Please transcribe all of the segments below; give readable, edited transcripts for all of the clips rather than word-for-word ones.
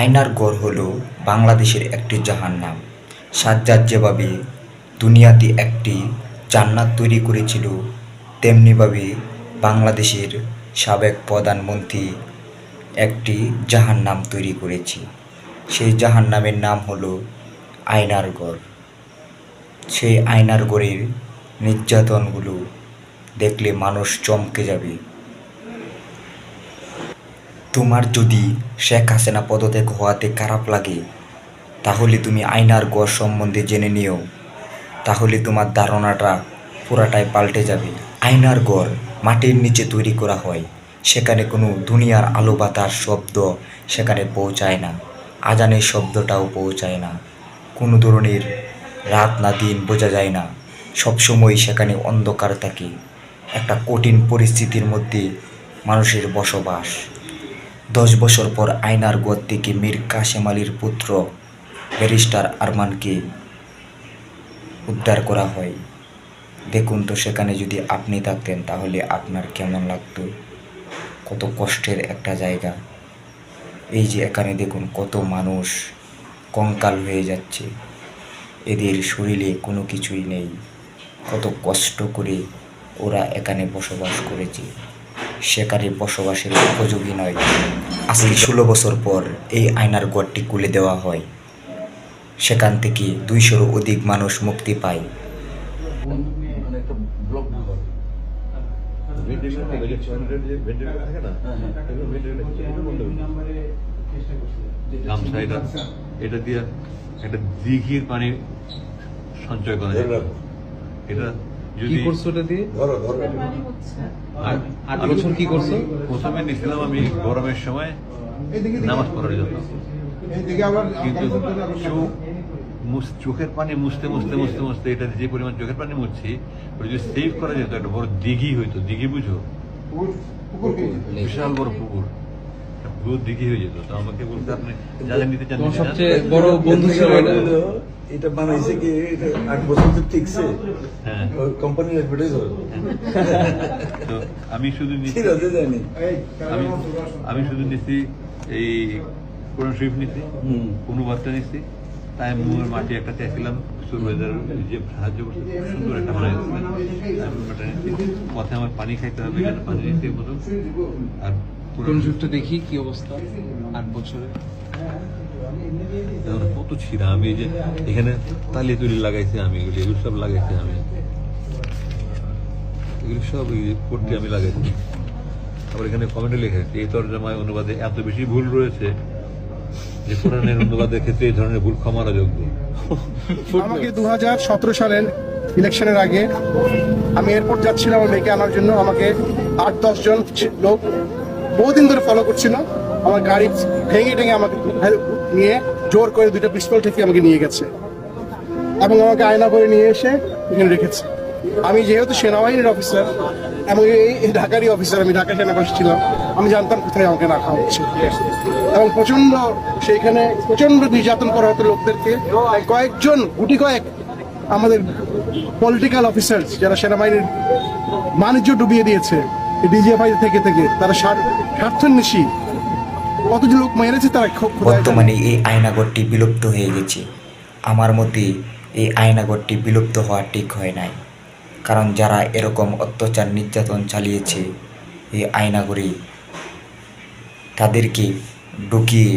আয়নার ঘর হলো বাংলাদেশের একটি জাহান্নাম। সাজ্জাদ যেভাবে দুনিয়াতে একটি জান্নাত তৈরি করেছিল, তেমনিভাবে বাংলাদেশের সাবেক প্রধানমন্ত্রী একটি জাহান্নাম তৈরি করেছে। সেই জাহান্নামের নাম হলো আয়নার ঘর। সেই আয়নার ঘরের নির্যাতনগুলো দেখলে মানুষ চমকে যাবে। তোমার যদি শেখ হাসিনা পদত্যাগ হওয়াতে খারাপ লাগে, তাহলে তুমি আয়নার ঘর সম্বন্ধে জেনে নিও, তাহলে তোমার ধারণাটা পুরাটাই পাল্টে যাবে। আয়নার ঘর মাটির নিচে তৈরি করা হয়। সেখানে কোনো দুনিয়ার আলো বাতাস শব্দ সেখানে পৌঁছায় না, আজানের শব্দটাও পৌঁছায় না, কোনো ধরনের রাত না দিন বোঝা যায় না, সবসময় সেখানে অন্ধকার থাকে। একটা কঠিন পরিস্থিতির মধ্যে মানুষের বসবাস। 10 বছর পর আয়নার ঘর থেকে মীর কাসেম আলীর পুত্র ব্যারিস্টার আরমানকে উদ্ধার করা হয়। দেখুন তো, সেখানে যদি আপনি থাকতেন তাহলে আপনার কেমন লাগতো? কত কষ্টের একটা জায়গা। এই যে এখানে দেখুন, কত মানুষ কঙ্কাল হয়ে যাচ্ছে, এদের শরীরে কোনো কিছুই নেই। কত কষ্ট করে ওরা এখানে বসবাস করেছে, সেখানে বসবাসের উপযোগী নয়। আজকে 16 বছর পর এই আয়নার ঘরটি খুলে দেওয়া হয়। সেখান থেকে 200-র অধিক মানুষ মুক্তি পায়। এটা দিয়ে একটা দিঘির পানি সঞ্চয় করা যায়। এটা যদি করছো এটা দিয়ে 8 বছর কি করছো? প্রথমে নিয়েছিলাম আমি গরমের সময় নামাজ পড়ার জন্য, কিন্তু চোখের পানি মুছতে মুছতে মুছতে মুছতে এটা যে পরিমাণ চোখের পানি মুছছি, ওটা যদি সেভ করা যেত একটা বড় দিঘি হইতো। দিঘি বুঝো? বিশাল বড় পুকুর, পুরো দিঘি হয়ে যেত। তো আমাকে বলতে, আপনি যা যা নিতে চান। সবচেয়ে বড় বন্ধু ছিল এটা বানাইছে কি 8 বছর তো টিকছে। হ্যাঁ, কোম্পানির অ্যাডভার্টাইজ হয়। তো আমি শুধু আমি শুধু নিচ্ছি এই কোরআন শরীফ নিচ্ছি, অনুবাদটা নিচ্ছি, তাই মুয়ের মাটি একটা চাইছিলাম, সুরবাজার যে সাহায্য করছে, সুন্দর একটা বানাই নিচ্ছি। পথে আমার পানি খাইতে হবে, এখানে পানি নিচ্ছি মতো। আর কোরআন শরীফটা দেখি কি অবস্থা 8 বছরে। কত ছিঁড়া, আমি এই যে এখানে তালি তুলি লাগাইছি, আমি এগুলো সব লাগাইছি, আমি এগুলো সব পড়তে আমি লাগাইছি। আবার এখানে কমেন্টে লেখেছি, এই তর্জমায় অনুবাদে এত বেশি ভুল রয়েছে যে কোরআনের অনুবাদের ক্ষেত্রে এই ধরনের ভুল ক্ষমার যোগ্য। আমাকে 2017 সালের ইলেকশনের আগে আমি এয়ারপোর্ট যাচ্ছিলাম আমার মেয়েকে আনার জন্য। আমাকে 8-10 জন লোক বহুদিন ধরে ফলো করছিল। আমার গাড়ি ভেঙে টেঙে আমাকে নিয়ে জোর করে 2টা পিস্তল থেকে আমাকে নিয়ে গেছে এবং আমাকে আয়না করে নিয়ে এসে এখানে রেখেছে। আমি যেহেতু সেনাবাহিনীর অফিসার এবং এই ঢাকারই অফিসার, আমি ঢাকা সেনাবাহিনী ছিলাম, আমি জানতাম কোথায় আমাকে রাখা হচ্ছে। এবং সেইখানে প্রচন্ড নির্যাতন করা হতো লোকদেরকে। কয়েকজন গুটি কয়েক আমাদের পলিটিক্যাল অফিসার যারা সেনাবাহিনীর বাণিজ্য ডুবিয়ে দিয়েছে ডিজিএফআই থেকে তারা স্বার্থান্বেষী কত যে লোক মেরেছে তারা। বর্তমানে এই আয়নাঘরটি বিলুপ্ত হয়ে গেছে। আমার মতে এই আয়নাঘরটি বিলুপ্ত হওয়া ঠিক হয় নাই, কারণ যারা এরকম অত্যাচার নির্যাতন চালিয়েছে এই আয়নাঘরে, তাদেরকে ঢুকিয়ে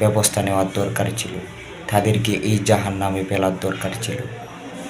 ব্যবস্থা নেওয়ার দরকার ছিল, তাদেরকে এই জাহান্নামে ফেলার দরকার ছিল।